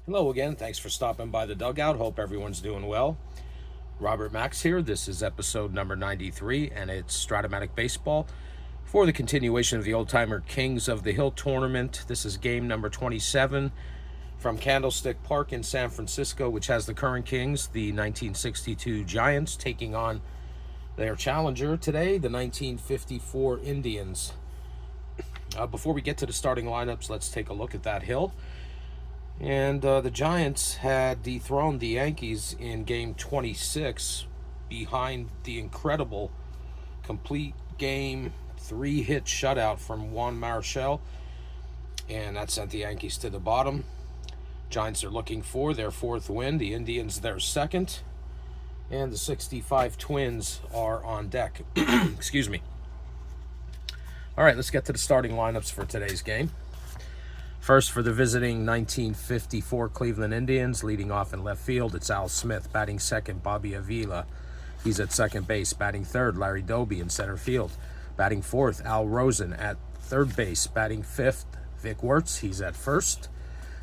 Hello again. Thanks for stopping by the dugout. Hope everyone's doing well. Robert Max here. This is episode number 93, and it's Strat-O-Matic Baseball for the continuation of the Oldtimer Kings of the Hill tournament. This is game number 27 from Candlestick Park in San Francisco, which has the current Kings, the 1962 Giants, taking on their challenger today, the 1954 Indians. Before we get to the starting lineups, let's take a look at that hill. And the Giants had dethroned the Yankees in game 26 behind the incredible complete game 3-hit shutout from Juan Marichal. And that sent the Yankees to the bottom. Giants are looking for their fourth win. The Indians their second. And the 65 Twins are on deck. Excuse me. All right, let's get to the starting lineups for today's game. First, for the visiting 1954 Cleveland Indians, leading off in left field, it's Al Smith. Batting second, Bobby Avila. He's at second base. Batting third, Larry Doby in center field. Batting fourth, Al Rosen at third base. Batting fifth, Vic Wertz. He's at first.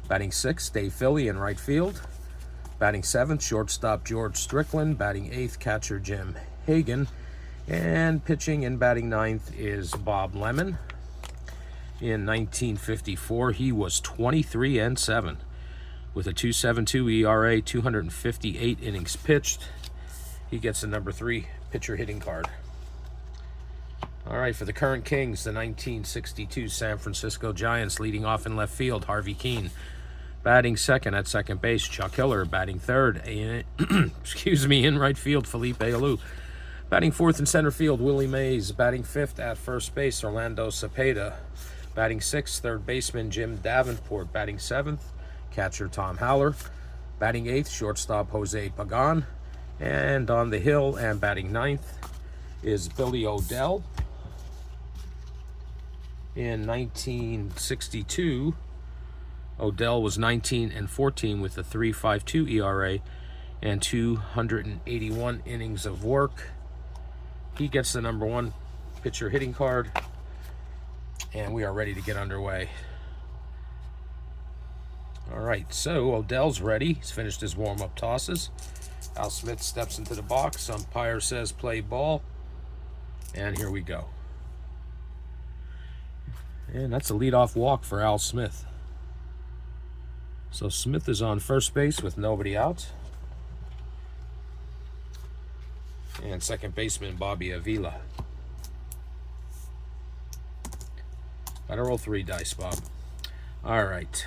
Batting sixth, Dave Philly in right field. Batting seventh, shortstop George Strickland. Batting eighth, catcher Jim Hagan. And pitching and batting ninth is Bob Lemon. In 1954, he was 23-7 with a 2.72 ERA, 258 innings pitched. He gets the number 3 pitcher hitting card. All right, for the current Kings, the 1962 San Francisco Giants, leading off in left field, Harvey Keene. Batting second at second base, Chuck Hiller. Batting third, in right field, Felipe Alou. Batting fourth in center field, Willie Mays. Batting fifth at first base, Orlando Cepeda. Batting sixth, third baseman Jim Davenport. Batting seventh, catcher Tom Haller. Batting eighth, shortstop Jose Pagan. And on the hill and batting ninth is Billy O'Dell. In 1962, O'Dell was 19-14 with a 3.52 ERA and 281 innings of work. He gets the number 1 pitcher hitting card. And we are ready to get underway. All right, so Odell's ready. He's finished his warm-up tosses. Al Smith steps into the box. Umpire says play ball. And here we go. And that's a leadoff walk for Al Smith. So Smith is on first base with nobody out. And second baseman Bobby Avila. Gotta roll 3 dice, Bob. All right.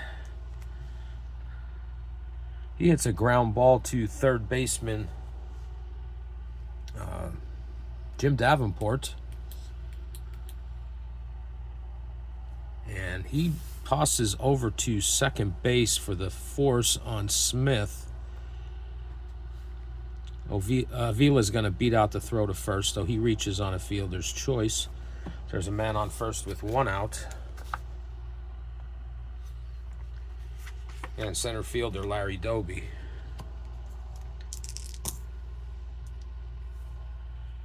He hits a ground ball to third baseman Jim Davenport. And he tosses over to second base for the force on Smith. Avila's going to beat out the throw to first, so he reaches on a fielder's choice. There's a man on first with 1 out. And center fielder Larry Doby.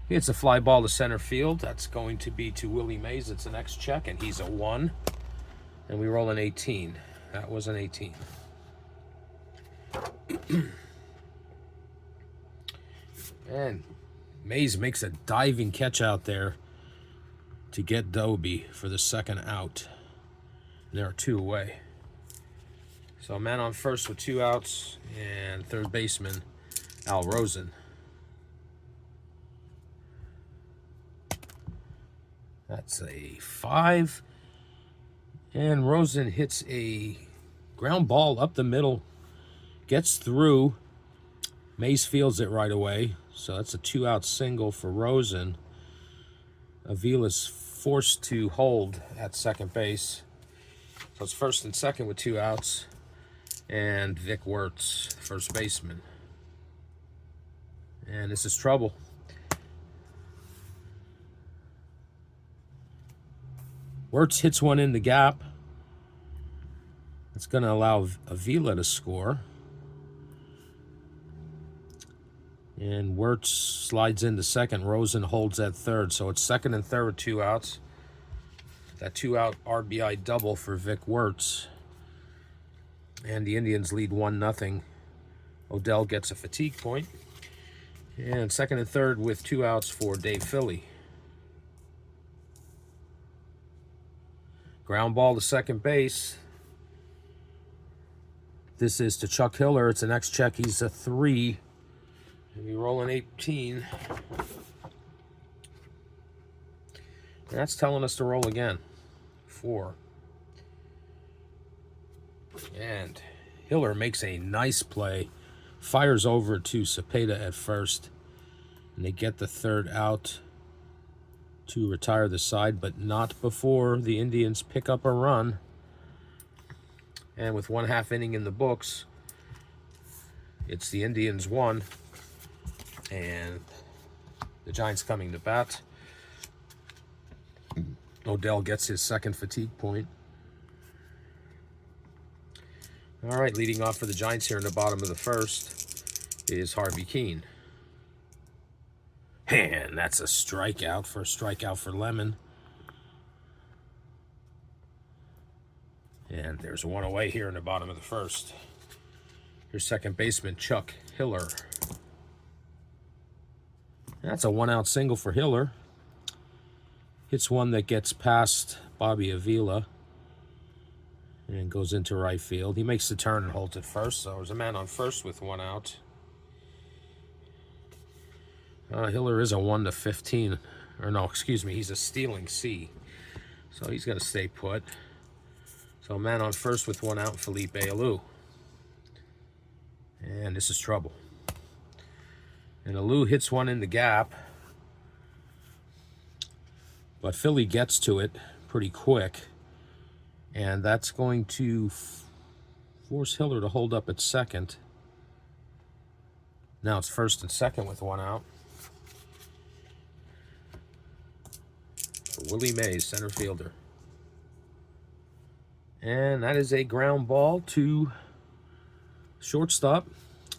He hits a fly ball to center field. That's going to be to Willie Mays. It's the next check, and he's a 1. And we roll an 18. That was an 18. And Mays makes a diving catch out there to get Doby for the second out. And there are 2 away. So a man on first with 2 outs and third baseman Al Rosen. That's a 5. And Rosen hits a ground ball up the middle. Gets through. Mays fields it right away. So that's a 2-out single for Rosen. Avila's forced to hold at second base. So it's first and second with 2 outs. And Vic Wertz, first baseman. And this is trouble. Wertz hits one in the gap. That's going to allow Avila to score. And Wertz slides into second. Rosen holds at third. So it's second and third with 2 outs. That 2-out RBI double for Vic Wertz. and the Indians lead 1-0. Odell gets a fatigue point. And second and third with 2 outs for Dave Philly. Ground ball to second base. This is to Chuck Hiller. It's an X-check. He's a 3. And we roll an 18. And that's telling us to roll again. 4. And Hiller makes a nice play. Fires over to Cepeda at first. And they get the third out to retire the side, but not before the Indians pick up a run. And with 1/2 inning in the books, it's the Indians 1. And the Giants coming to bat. Odell gets his second fatigue point. All right, leading off for the Giants here in the bottom of the first is Harvey Keene. And that's a strikeout. First strikeout for Lemon. And there's one away here in the bottom of the first. Here's second baseman Chuck Hiller. That's a 1-out single for Hiller. Hits one that gets past Bobby Avila and goes into right field. He makes the turn and holds it first, so there's a man on first with 1 out. Hiller is a 1-15, or no, excuse me, he's a stealing C, so he's going to stay put. So a man on first with 1 out, Felipe Alou. And this is trouble. And Alou hits one in the gap, but Philly gets to it pretty quick, and that's going to force Hiller to hold up at second. Now it's first and second with 1 out. Willie Mays, center fielder. And that is a ground ball to shortstop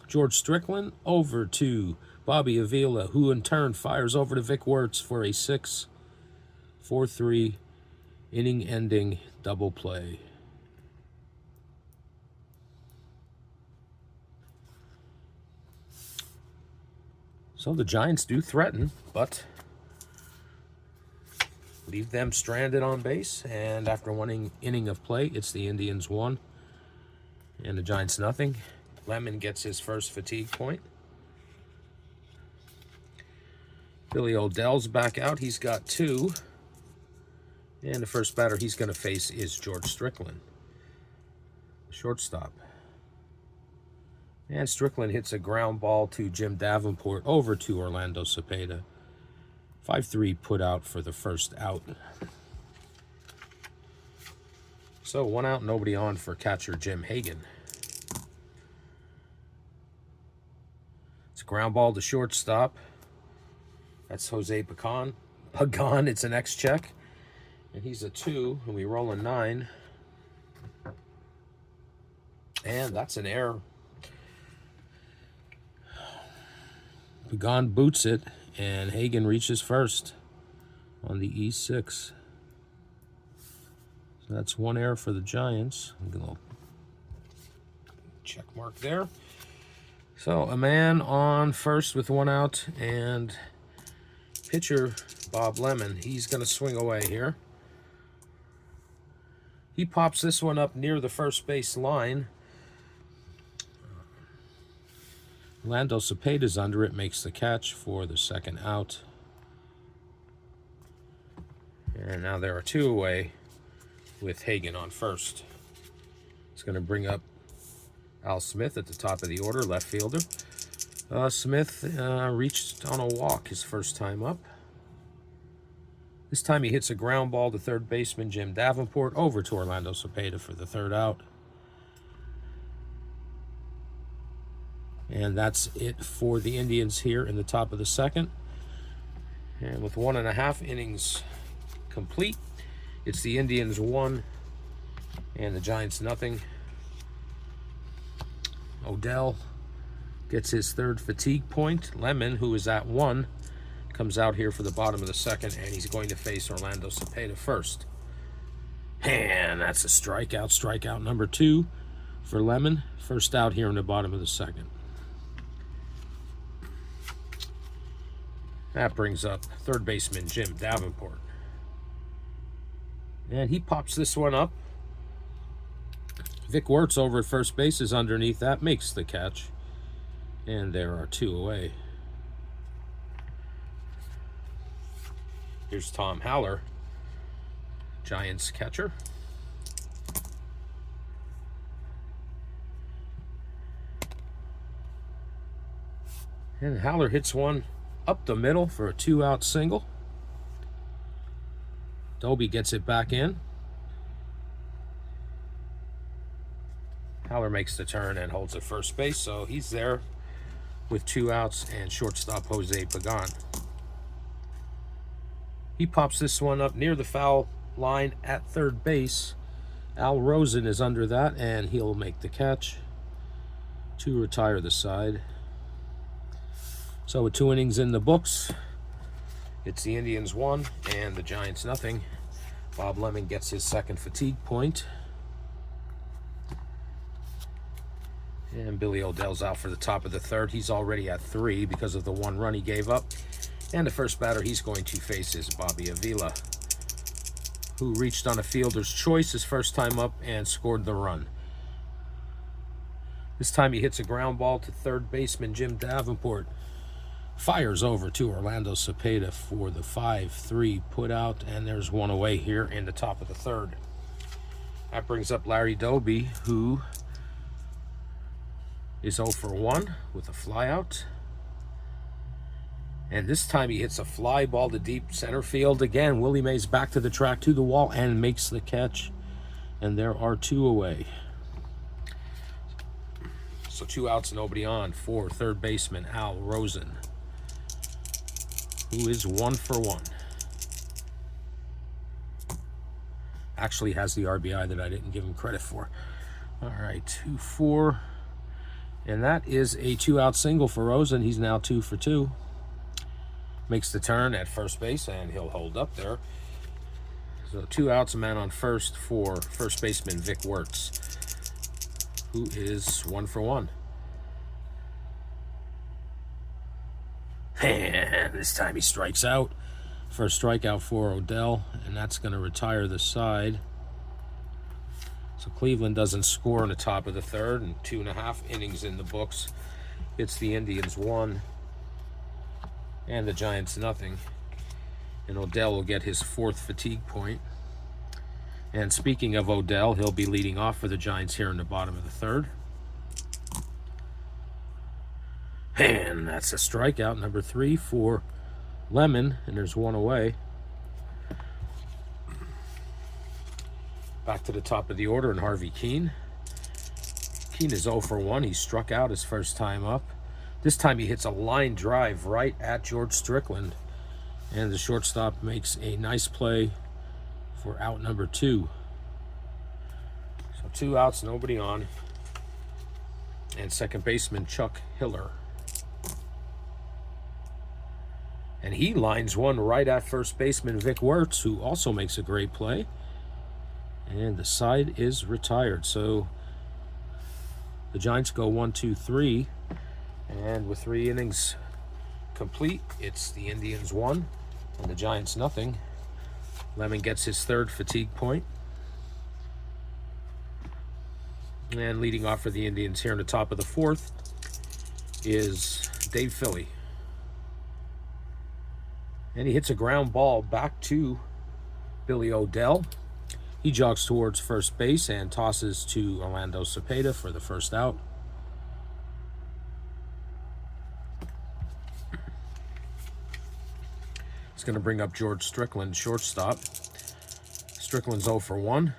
George Strickland over to Bobby Avila, who in turn fires over to Vic Wertz for a 6-4-3 inning-ending double play. So the Giants do threaten, but leave them stranded on base, and after 1 inning of play, it's the Indians 1 and the Giants nothing. Lemon gets his first fatigue point. Billy Odell's back out. He's got 2. And the first batter he's going to face is George Strickland, shortstop. And Strickland hits a ground ball to Jim Davenport over to Orlando Cepeda. 5-3 put out for the first out. So 1 out, nobody on for catcher Jim Hagan. It's a ground ball to shortstop. That's Jose Pagan. It's an X-check. And he's a 2, and we roll a 9. And that's an error. Pagan boots it, and Hagan reaches first on the E6. So that's 1 error for the Giants. I'm going to check mark there. So a man on first with 1 out, and pitcher Bob Lemon, he's going to swing away here. He pops this one up near the first base line. Orlando Cepeda's under it, makes the catch for the second out. And now there are 2 away with Hagan on first. It's going to bring up Al Smith at the top of the order, left fielder. Smith reached on a walk his first time up. This time he hits a ground ball to third baseman Jim Davenport over to Orlando Cepeda for the third out. And that's it for the Indians here in the top of the second. And with 1.5 innings complete, it's the Indians 1 and the Giants nothing. Odell gets his third fatigue point. Lemon, who is at 1, comes out here for the bottom of the second, and he's going to face Orlando Cepeda first. And that's a strikeout. Strikeout number 2 for Lemon. First out here in the bottom of the second. That brings up third baseman Jim Davenport. And he pops this one up. Vic Wertz over at first base is underneath that, makes the catch. And there are 2 away. Here's Tom Haller, Giants catcher. And Haller hits one up the middle for a 2-out single. Doby gets it back in. Haller makes the turn and holds at first base, so he's there with 2 outs and shortstop Jose Pagan. He pops this one up near the foul line at third base. Al Rosen is under that, and he'll make the catch to retire the side. So with 2 innings in the books, it's the Indians 1 and the Giants nothing. Bob Lemon gets his second fatigue point. And Billy O'Dell's out for the top of the third. He's already at 3 because of the 1 run he gave up. And the first batter he's going to face is Bobby Avila, who reached on a fielder's choice his first time up and scored the run. This time he hits a ground ball to third baseman Jim Davenport. Fires over to Orlando Cepeda for the 5-3 put out, and there's 1 away here in the top of the third. That brings up Larry Doby, who is 0 for 1 with a flyout. And this time he hits a fly ball to deep center field. Again, Willie Mays back to the track, to the wall, and makes the catch. And there are 2 away. So 2 outs, nobody on for third baseman Al Rosen, who is 1 for 1. Actually has the RBI that I didn't give him credit for. All right, 2-4. And that is a 2-out single for Rosen. He's now 2 for 2. Makes the turn at first base, and he'll hold up there. So 2 outs, a man on first for first baseman Vic Wertz, who is 1 for 1. And this time he strikes out. First strikeout for Odell, and that's going to retire the side. So Cleveland doesn't score in the top of the third, and 2.5 innings in the books. It's the Indians 1 and the Giants nothing. And Odell will get his 4th fatigue point. And speaking of Odell, he'll be leading off for the Giants here in the bottom of the third. And that's a strikeout, number 3 for Lemon, and there's 1 away. Back to the top of the order, and Harvey Keene. Keene is 0 for 1. He struck out his first time up. This time he hits a line drive right at George Strickland, and the shortstop makes a nice play for out number 2. So 2 outs, nobody on. And second baseman Chuck Hiller. And he lines one right at first baseman Vic Wertz, who also makes a great play. And the side is retired. So the Giants go 1, 2, 3. And with 3 innings complete, it's the Indians 1 and the Giants nothing. Lemon gets his 3rd fatigue point. And leading off for the Indians here in the top of the 4th is Dave Philly. And he hits a ground ball back to Billy O'Dell. He jogs towards first base and tosses to Orlando Cepeda for the first out. It's going to bring up George Strickland, shortstop. Strickland's 0 for 1.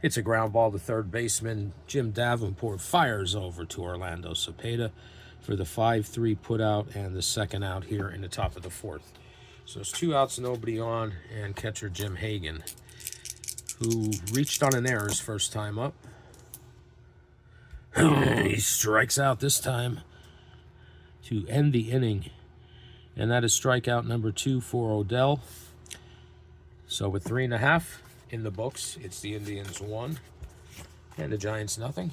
It's a ground ball to third baseman Jim Davenport. Fires over to Orlando Cepeda for the 5-3 put out and the second out here in the top of the 4th. So it's 2 outs, nobody on, and catcher Jim Hagan, who reached on an error his first time up. He strikes out this time to end the inning. And that is strikeout number 2 for Odell. So with 3.5 in the books, it's the Indians 1 And the Giants nothing.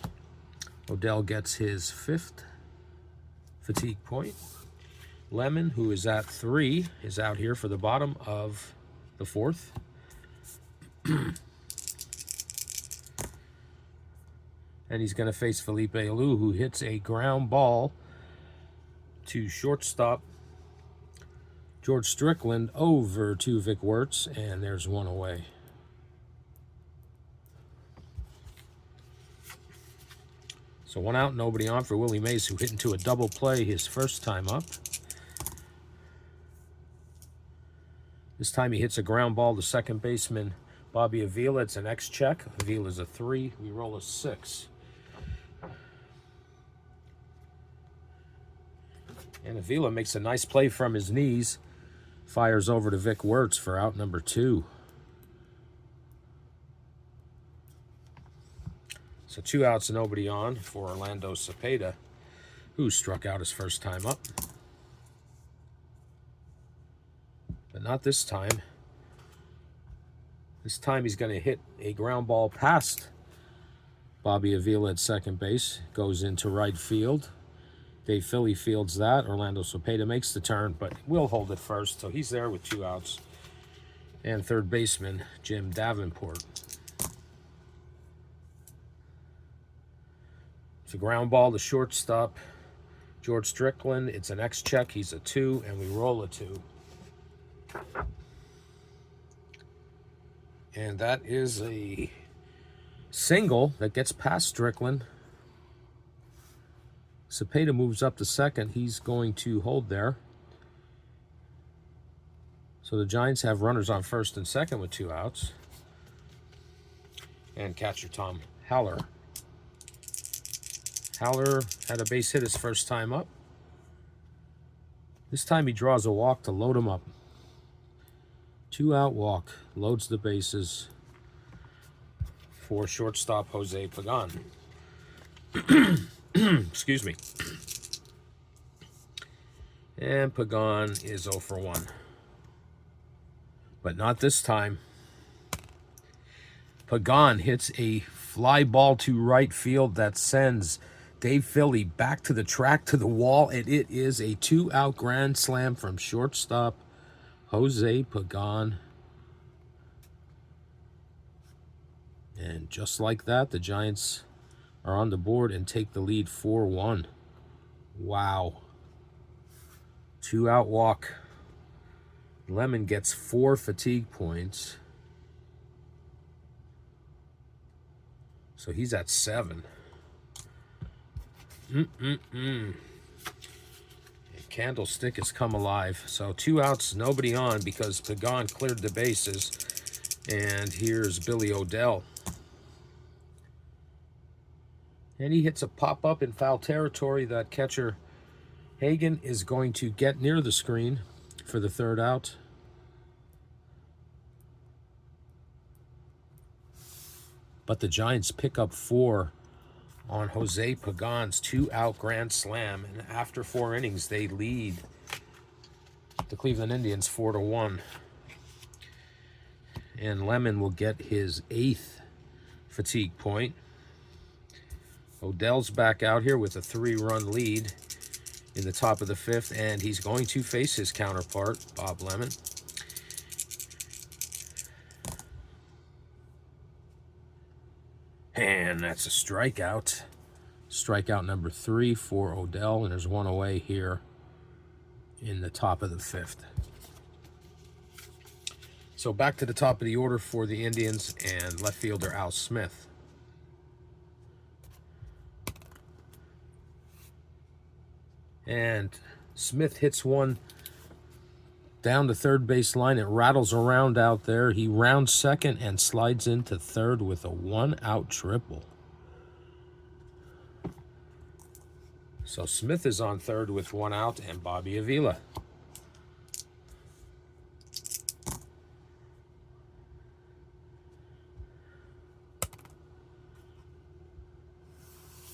Odell gets his 5th fatigue point. Lemon, who is at 3, is out here for the bottom of the 4th. And he's going to face Felipe Alou, who hits a ground ball to shortstop George Strickland over to Vic Wertz, and there's one away. So 1 out, nobody on for Willie Mays, who hit into a double play his first time up. This time he hits a ground ball to second baseman Bobby Avila. It's an X check. Avila's a 3. We roll a 6. And Avila makes a nice play from his knees. Fires over to Vic Wertz for out number 2. So 2 outs, nobody on for Orlando Cepeda, who struck out his first time up. But not this time. This time he's going to hit a ground ball past Bobby Avila at second base. Goes into right field. Dave Philly fields that. Orlando Cepeda makes the turn, but will hold it first. So he's there with 2 outs. And third baseman Jim Davenport. It's a ground ball to shortstop George Strickland. It's an X check. He's a 2, and we roll a 2. And that is a single that gets past Strickland. Cepeda moves up to second. He's going to hold there. So the Giants have runners on first and second with 2 outs. And catcher Tom Haller. Haller had a base hit his first time up. This time he draws a walk to load him up. 2-out walk, loads the bases for shortstop Jose Pagan. Excuse me. And Pagan is 0 for 1. But not this time. Pagan hits a fly ball to right field that sends Dave Philly back to the track, to the wall, and it is a 2-out grand slam from shortstop Jose Pagan. And just like that, the Giants are on the board and take the lead 4-1. Wow. 2-out walk. Lemon gets 4 fatigue points. So he's at 7. Candlestick has come alive. So 2 outs, nobody on because Pagan cleared the bases. And here's Billy Odell. And he hits a pop-up in foul territory. That catcher Hagan is going to get near the screen for the 3rd out. But the Giants pick up 4 on Jose Pagan's 2-out grand slam. And after 4 innings, they lead the Cleveland Indians 4-1. And Lemon will get his 8th fatigue point. Odell's back out here with a 3-run lead in the top of the 5th, and he's going to face his counterpart, Bob Lemon. And that's a strikeout. Strikeout number 3 for Odell, and there's 1 away here in the top of the 5th. So back to the top of the order for the Indians and left fielder Al Smith. And Smith hits one down the third base line. It rattles around out there. He rounds second and slides into third with a 1-out triple. So Smith is on third with 1 out and Bobby Avila.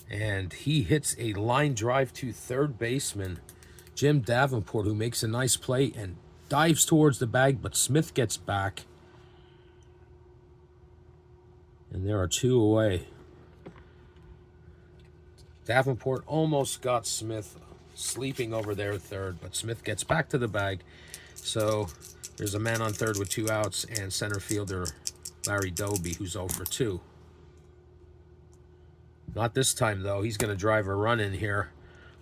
And he hits a line drive to third baseman Jim Davenport, who makes a nice play and dives towards the bag, but Smith gets back. And there are 2 away. Davenport almost got Smith sleeping over there at third, but Smith gets back to the bag. So there's a man on third with 2 outs, and center fielder Larry Doby, who's 0 for 2. Not this time, though. He's going to drive a run in here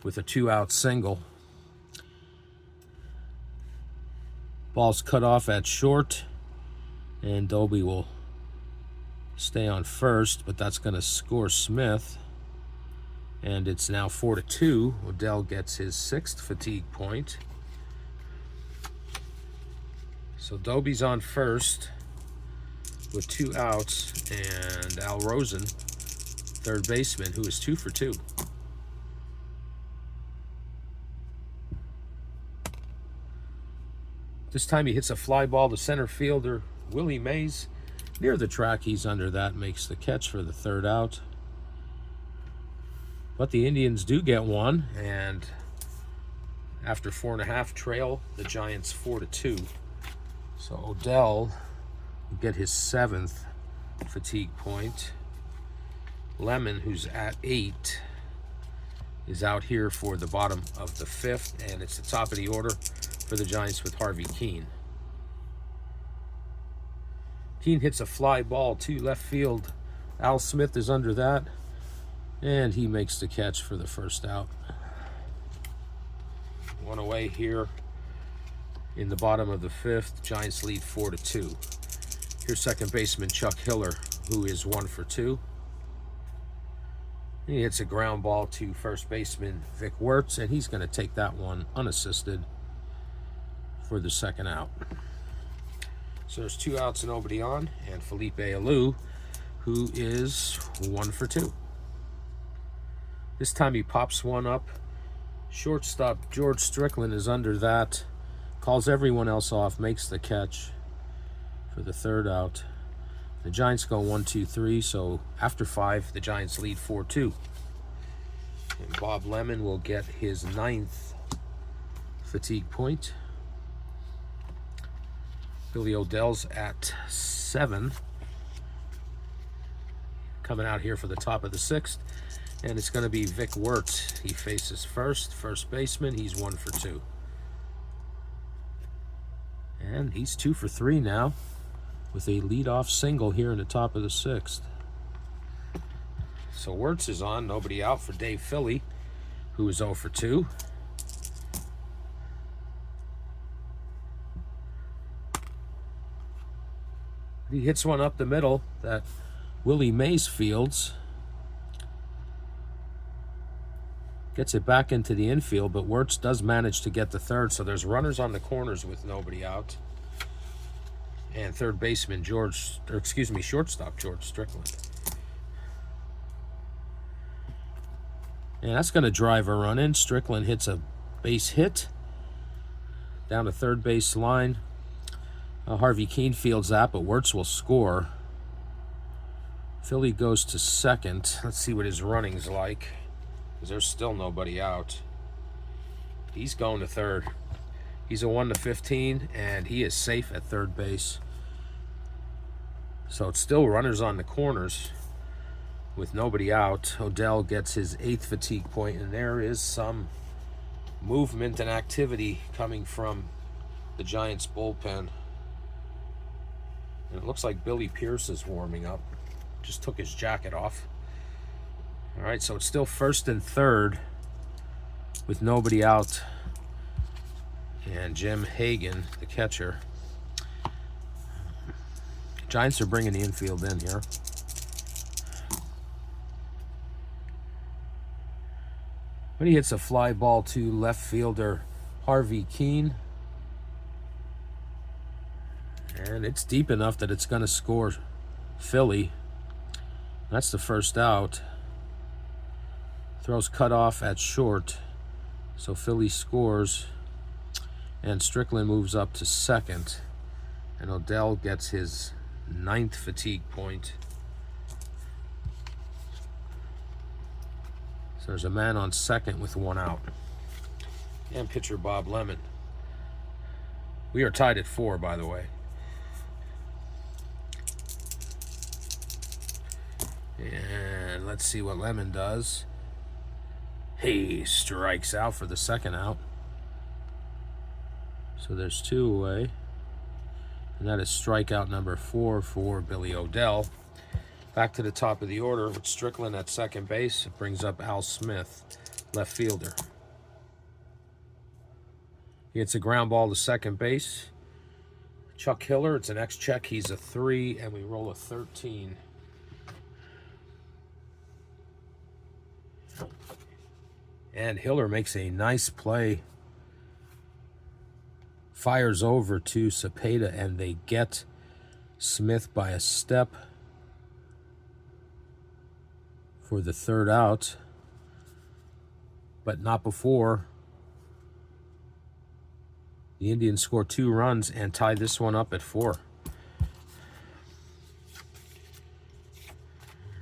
with a 2-out single. Ball's cut off at short, and Doby will stay on first, but that's going to score Smith. And it's now 4 to 2. Odell gets his 6th fatigue point. So Doby's on first with 2 outs, and Al Rosen, third baseman, who is 2 for 2. This time he hits a fly ball to center fielder Willie Mays. Near the track, he's under that, makes the catch for the 3rd out. But the Indians do get one, and after 4.5 trail the Giants 4 to 2. So Odell will get his 7th fatigue point. Lemon, who's at 8, is out here for the bottom of the 5th, and it's the top of the order for the Giants with Harvey Keene. Keene hits a fly ball to left field. Al Smith is under that, and he makes the catch for the 1st out. One away here in the bottom of the 5th. Giants lead 4 to 2. Here's second baseman Chuck Hiller, who is 1 for 2. He hits a ground ball to first baseman Vic Wertz, and he's going to take that one unassisted for the 2nd out. So there's 2 outs and nobody on, and Felipe Alou, who is 1 for 2. This time he pops one up. Shortstop George Strickland is under that, calls everyone else off, makes the catch for the 3rd out. The Giants go 1, 2, 3, so after 5, the Giants lead 4-2. And Bob Lemon will get his 9th fatigue point. Billy Odell's at 7. Coming out here for the top of the 6th. And it's going to be Vic Wertz. He faces first baseman. He's 1 for 2. And he's 2 for 3 now, with a leadoff single here in the top of the 6th. So Wertz is on, nobody out for Dave Philly, who is 0 for 2. He hits one up the middle that Willie Mays fields. Gets it back into the infield, but Wertz does manage to get the 3rd, so there's runners on the corners with nobody out. And third baseman shortstop George Strickland. And that's going to drive a run in. Strickland hits a base hit down the third base line. Harvey Keene fields that, but Wertz will score. Philly goes to 2nd. Let's see what his running's like, because there's still nobody out. He's going to 3rd. He's a 1 to 15, and he is safe at 3rd base. So it's still runners on the corners with nobody out. Odell gets his 8th fatigue point, and there is some movement and activity coming from the Giants bullpen. And it looks like Billy Pierce is warming up. Just took his jacket off. All right, so it's still 1st and 3rd with nobody out. And Jim Hagan, the catcher. Giants are bringing the infield in here. But he hits a fly ball to left fielder Harvey Keene. And it's deep enough that it's going to score Philly. That's the 1st out. Throws cut off at short. So Philly scores. And Strickland moves up to 2nd. And Odell gets his 9th fatigue point. So there's a man on 2nd with 1 out. And pitcher Bob Lemon. We are tied at 4, by the way. And let's see what Lemon does. He strikes out for the second out. So there's 2 away. And that is strikeout number 4 for Billy O'Dell. Back to the top of the order with Strickland at second base. It brings up Al Smith, left fielder. He hits a ground ball to second base. Chuck Hiller, it's an X-check. He's a 3, and we roll a 13. And Hiller makes a nice play. Fires over to Cepeda, and they get Smith by a step for the third out, but not before the Indians score 2 runs and tie this one up at 4. All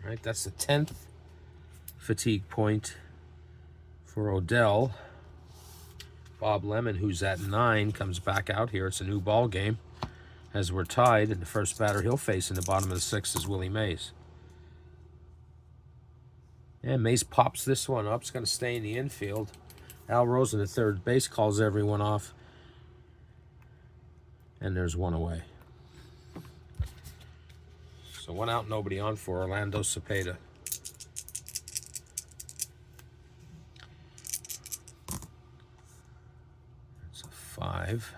right, that's the 10th fatigue point for O'Dell. Bob Lemon, who's at 9, comes back out here. It's a new ball game as we're tied, and the first batter he'll face in the bottom of the 6th is Willie Mays. And Mays pops this one up. It's going to stay in the infield. Al Rosen at third base calls everyone off. And there's 1 away. So 1 out, nobody on for Orlando Cepeda. It's a 5.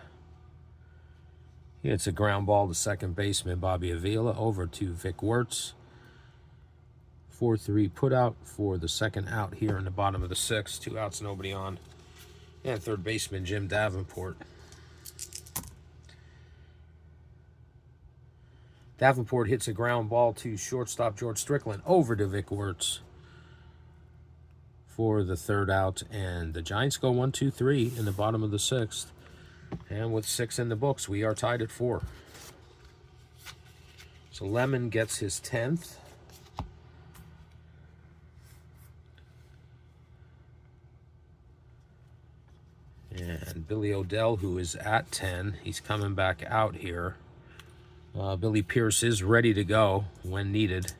He hits a ground ball to second baseman Bobby Avila over to Vic Wertz. 4-3 put out for the second out here in the bottom of the 6th. 2 outs, nobody on. And third baseman Jim Davenport. Davenport hits a ground ball to shortstop George Strickland over to Vic Wertz for the third out. And the Giants go 1-2-3 in the bottom of the 6th. And with 6 in the books, we are tied at 4. So Lemon gets his 10th. And Billy O'Dell, who is at 10, he's coming back out here. Billy Pierce is ready to go when needed.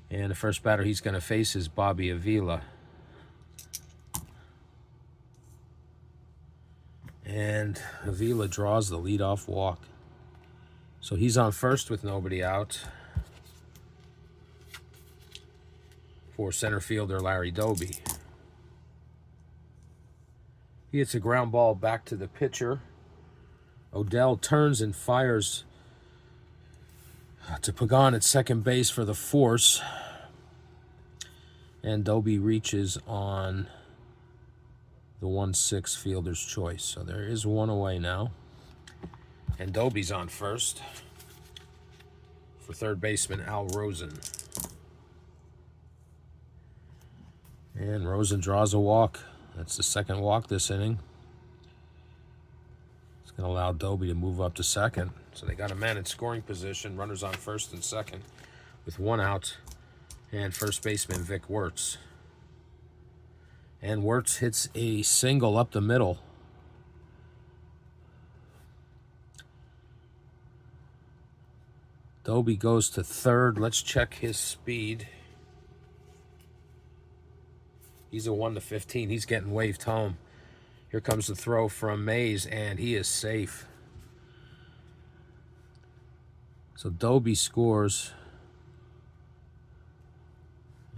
And the first batter he's going to face is Bobby Avila. And Avila draws the leadoff walk. So he's on first with nobody out for center fielder Larry Doby. He hits a ground ball back to the pitcher. O'Dell turns and fires to Pagan at second base for the force. And Doby reaches on the 1-6 fielder's choice. So there is 1 away now. And Doby's on first for third baseman Al Rosen. And Rosen draws a walk. That's the second walk this inning. It's going to allow Doby to move up to second. So they got a man in scoring position. Runners on first and second with 1 out. And first baseman Vic Wertz. And Wertz hits a single up the middle. Doby goes to third. Let's check his speed. He's a 1-15. He's getting waved home. Here comes the throw from Mays, and he is safe. So Doby scores.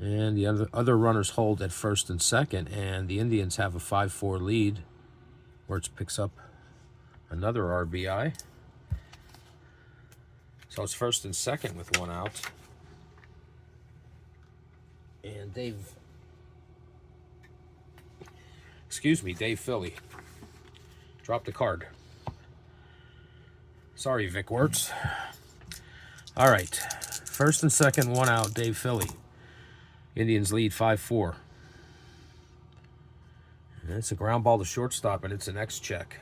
And the other runners hold at first and second, and the Indians have a 5-4 lead. Wertz picks up another RBI. So it's first and second with 1 out. And Dave Philly dropped a card. Sorry, Vic Wertz. All right, first and second, 1 out, Dave Philly. Indians lead 5-4. And it's a ground ball to shortstop, and it's an X-check.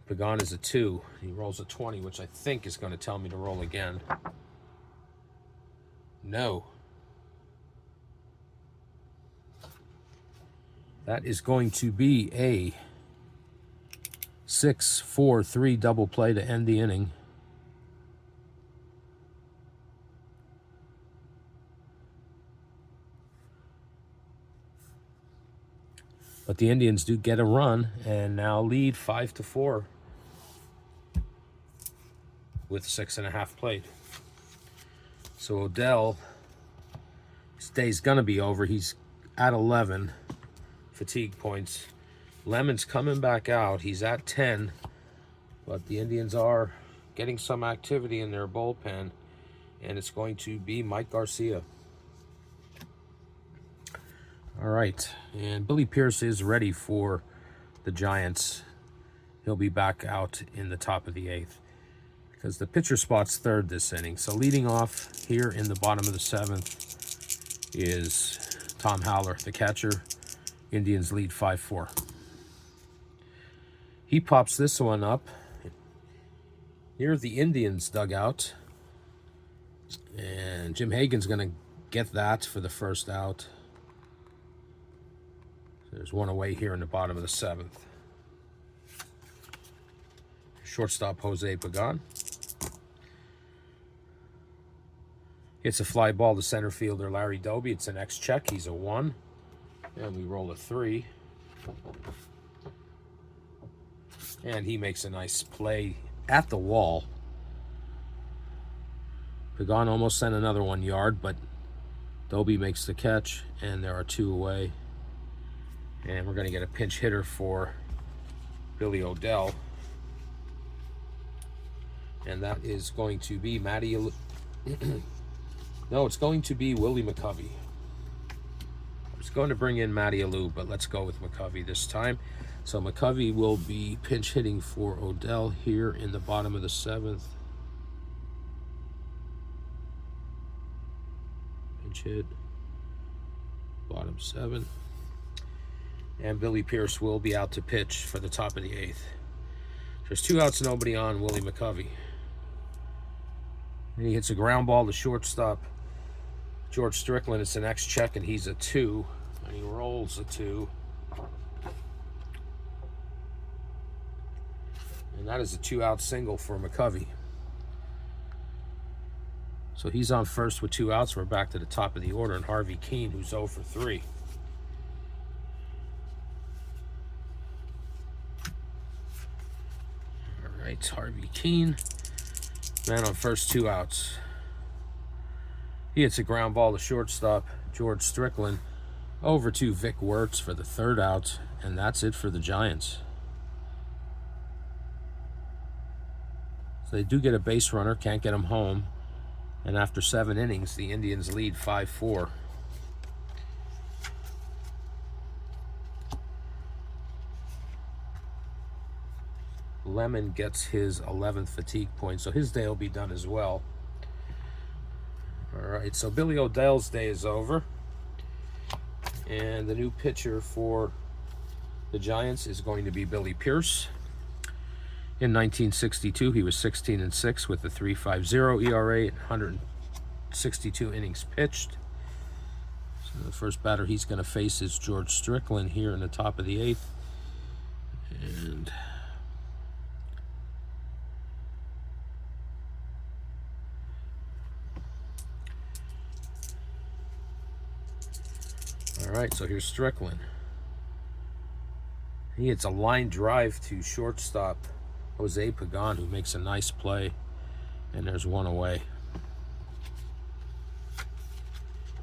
Pagan is a 2. He rolls a 20, which I think is going to tell me to roll again. No. That is going to be a 6-4-3 double play to end the inning. But the Indians do get a run and now lead 5-4 with 6.5 played. So Odell, his day's going to be over. He's at 11 fatigue points. Lemon's coming back out. He's at 10. But the Indians are getting some activity in their bullpen. And it's going to be Mike Garcia. All right. And Billy Pierce is ready for the Giants. He'll be back out in the top of the 8th, because the pitcher spot's third this inning. So leading off here in the bottom of the 7th is Tom Howler, the catcher. Indians lead 5-4. He pops this one up near the Indians dugout. And Jim Hagan's going to get that for the first out. So there's one away here in the bottom of the 7th. Shortstop Jose Pagan hits a fly ball to center fielder Larry Doby. It's an X check. He's a 1. And we roll a 3. And he makes a nice play at the wall. Pagan almost sent another 1 yard, but Doby makes the catch, and there are 2 away. And we're going to get a pinch hitter for Billy Odell. And that is going to be Matty... No, it's going to be Willie McCovey. I was going to bring in Matty Alou, but let's go with McCovey this time. So McCovey will be pinch hitting for Odell here in the bottom of the 7th. Pinch hit. Bottom 7. And Billy Pierce will be out to pitch for the top of the 8th. There's 2 outs, nobody on. Willie McCovey. And he hits a ground ball to shortstop George Strickland. It's an X check, and he's a 2. And he rolls a 2. And that is a 2-out single for McCovey. So he's on first with 2 outs. We're back to the top of the order, and Harvey Keene, who's 0 for 3. All right, Harvey Keene. Man on first, 2 outs. He hits a ground ball to shortstop George Strickland over to Vic Wertz for the 3rd out, and that's it for the Giants. So they do get a base runner, can't get him home, and after 7 innings, the Indians lead 5-4. Lemon gets his 11th fatigue point, so his day will be done as well. All right, so Billy Odell's day is over. And the new pitcher for the Giants is going to be Billy Pierce. In 1962, he was 16-6 with a 3.50 ERA and 162 innings pitched. So the first batter he's going to face is George Strickland here in the top of the 8th. And all right, so here's Strickland. He hits a line drive to shortstop Jose Pagan, who makes a nice play, and there's 1 away.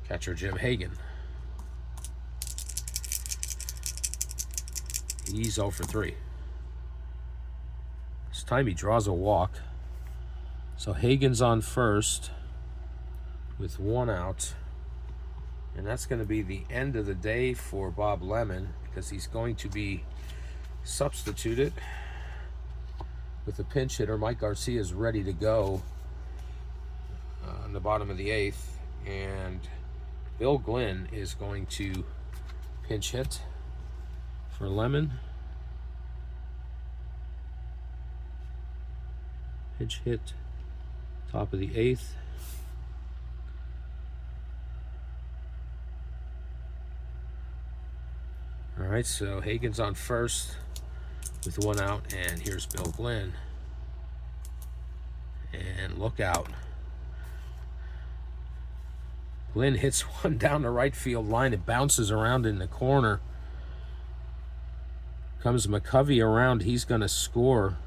Catcher Jim Hagan. He's 0 for 3. This time he draws a walk. So Hagan's on first with 1 out. And that's going to be the end of the day for Bob Lemon, because he's going to be substituted with a pinch hitter. Mike Garcia is ready to go in the bottom of the 8th. And Bill Glynn is going to pinch hit for Lemon. Pinch hit, top of the 8th. All right, so Hagan's on first with 1 out, and here's Bill Glynn. And look out. Glynn hits one down the right field line. It bounces around in the corner. Comes McCovey around. He's going to score.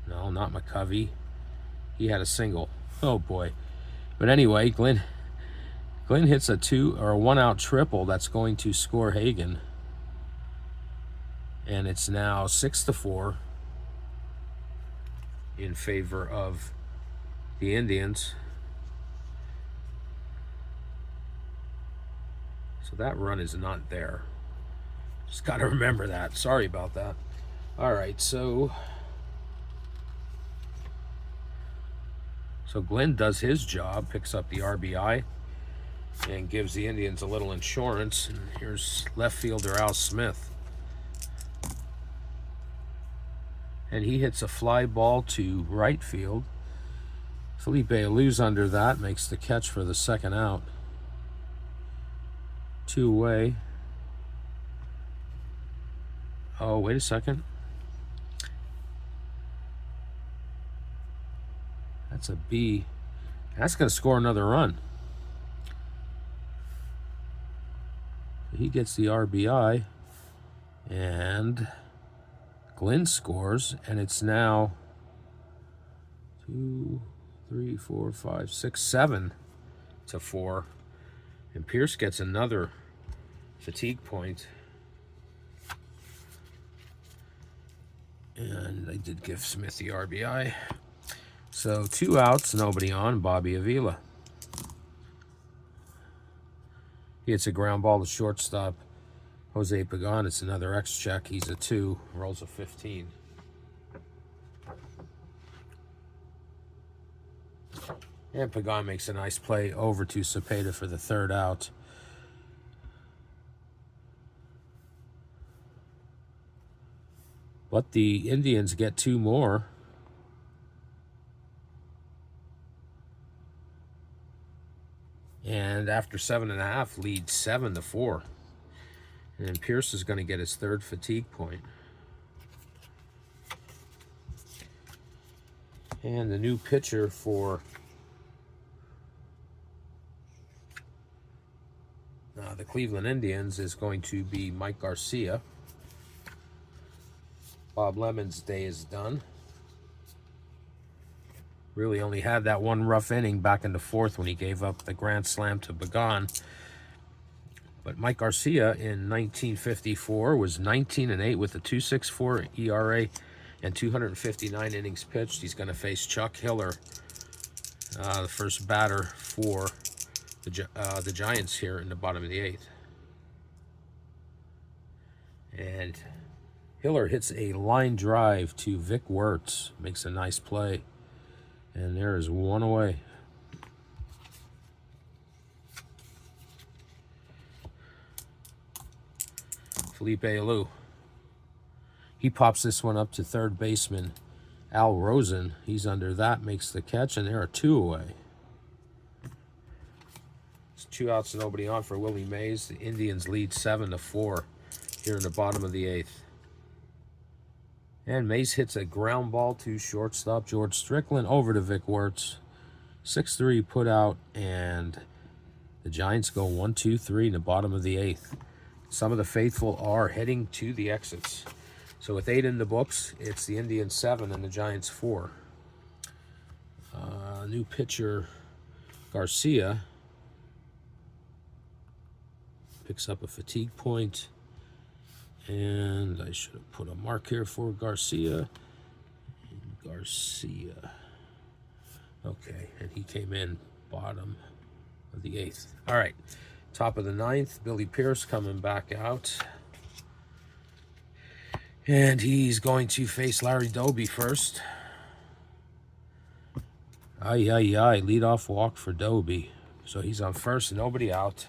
No, not McCovey. He had a single. Oh, boy. But anyway, Glenn hits a 1-out triple that's going to score Hagen. And it's now 6-4 in favor of the Indians. So that run is not there. Just got to remember that. Sorry about that. All right, so Glenn does his job, picks up the RBI, and gives the Indians a little insurance. And here's left fielder Al Smith. And he hits a fly ball to right field. Felipe Alou's under that, makes the catch for the second out. 2 away. Oh, wait a second. That's a B. That's going to score another run. He gets the RBI. And Glenn scores. And it's now 2, 3, 4, 5, 6, 7-4. And Pierce gets another fatigue point. And they did give Smith the RBI. So 2 outs, nobody on. Bobby Avila. He hits a ground ball to shortstop Jose Pagan. It's another X check. He's a 2, rolls a 15. And Pagan makes a nice play over to Cepeda for the 3rd out. But the Indians get 2 more. And after 7.5, lead 7-4. And Pierce is going to get his 3rd fatigue point. And the new pitcher for the Cleveland Indians is going to be Mike Garcia. Bob Lemon's day is done. Really only had that one rough inning back in the 4th when he gave up the grand slam to Pagan. But Mike Garcia in 1954 was 19-8 with a 2.64 ERA and 259 innings pitched. He's going to face Chuck Hiller, the first batter for the Giants here in the bottom of the 8th. And Hiller hits a line drive to Vic Wertz, makes a nice play. And there is 1 away. Felipe Alou. He pops this one up to 3rd baseman Al Rosen. He's under that, makes the catch, and there are 2 away. It's 2 outs and nobody on for Willie Mays. The Indians lead 7-4 here in the bottom of the 8th. And Mays hits a ground ball to shortstop George Strickland over to Vic Wertz. 6-3 put out, and the Giants go 1-2-3 in the bottom of the 8th. Some of the faithful are heading to the exits. So with 8 in the books, it's the Indians 7 and the Giants 4. New pitcher Garcia picks up a fatigue point. And I should have put a mark here for Garcia. Okay, and he came in bottom of the 8th. All right, top of the 9th, Billy Pierce coming back out. And he's going to face Larry Doby first. Leadoff walk for Doby. So he's on first, nobody out.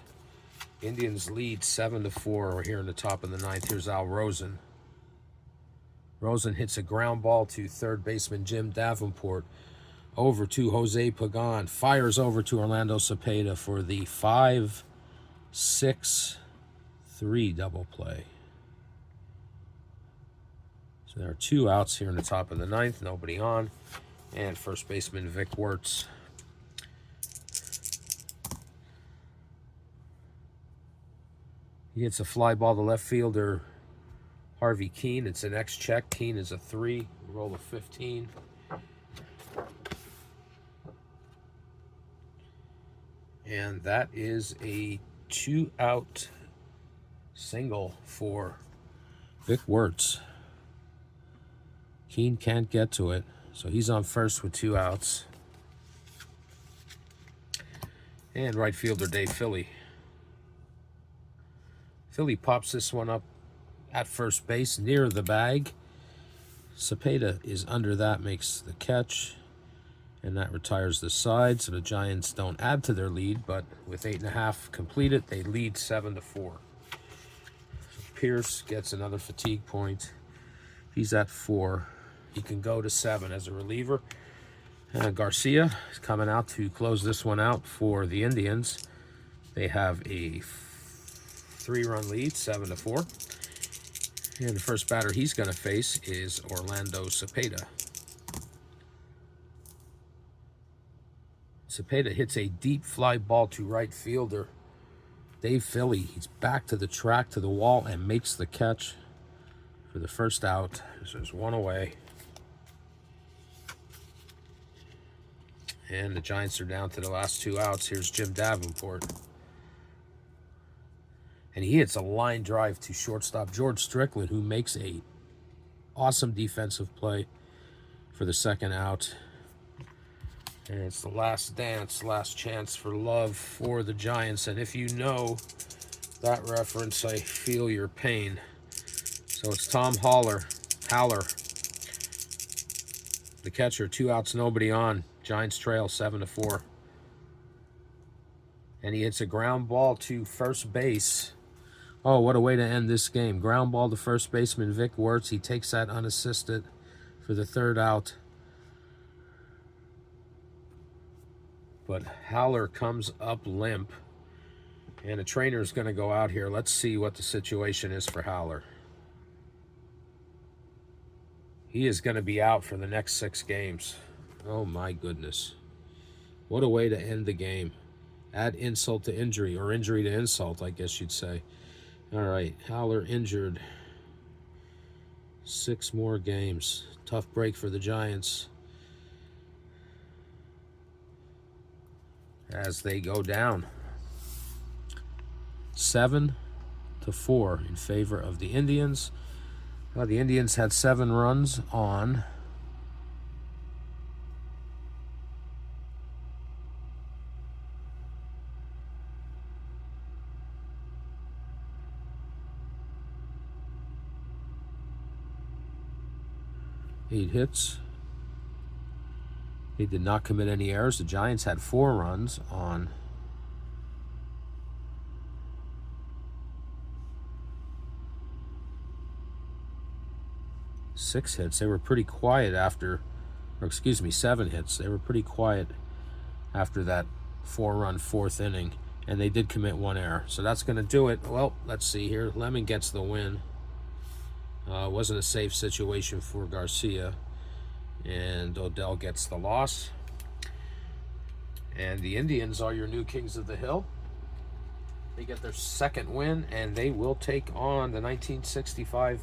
Indians lead 7-4. We're here in the top of the 9th. Here's Al Rosen. Rosen hits a ground ball to 3rd baseman Jim Davenport. Over to Jose Pagan. Fires over to Orlando Cepeda for the 5-6-3 double play. So there are 2 outs here in the top of the 9th. Nobody on. And first baseman Vic Wertz. He hits a fly ball to left fielder Harvey Keene. It's an X check. Keene is a 3. Roll of 15. And that is a 2-out single for Vic Wertz. Keene can't get to it, so he's on first with 2 outs. And right fielder Dave Philly. Philly pops this one up at first base near the bag. Cepeda is under that, makes the catch, and that retires the side. So the Giants don't add to their lead, but with 8.5 completed, they lead 7-4. So Pierce gets another fatigue point. He's at 4. He can go to 7 as a reliever. Garcia is coming out to close this one out for the Indians. They have a 3-run lead, 7-4. And the first batter he's going to face is Orlando Cepeda. Cepeda hits a deep fly ball to right fielder Dave Philly. He's back to the track, to the wall, and makes the catch for the first out. So there's one away. And the Giants are down to the last 2 outs. Here's Jim Davenport. And he hits a line drive to shortstop George Strickland, who makes a awesome defensive play for the second out. And it's the last dance, last chance for love for the Giants. And if you know that reference, I feel your pain. So it's Tom Haller. The catcher, 2 outs, nobody on. Giants trail 7-4. And he hits a ground ball to first base. Oh, what a way to end this game. Ground ball to first baseman Vic Wertz. He takes that unassisted for the 3rd out. But Haller comes up limp. And the trainer is going to go out here. Let's see what the situation is for Haller. He is going to be out for the next 6 games. Oh, my goodness. What a way to end the game. Add insult to injury, or injury to insult, I guess you'd say. All right, Haller injured. 6 more games. Tough break for the Giants as they go down 7-4 in favor of the Indians. Well, the Indians had 7 runs on eight hits. He did not commit any errors. The Giants had 4 runs on 6 hits. They were pretty quiet after, or excuse me, 7 hits. They were pretty quiet after that 4-run 4th inning, and they did commit 1 error. So that's going to do it. Well, let's see here. Lemon gets the win. Wasn't a safe situation for Garcia, and Odell gets the loss. And the Indians are your new Kings of the Hill. They get their 2nd win, and they will take on the 1965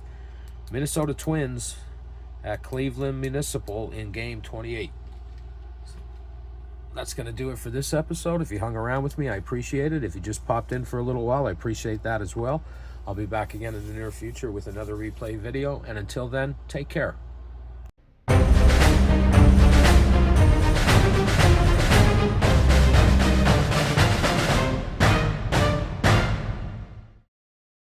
Minnesota Twins at Cleveland Municipal in Game 28. That's going to do it for this episode. If you hung around with me, I appreciate it. If you just popped in for a little while, I appreciate that as well. I'll be back again in the near future with another replay video. And until then, take care.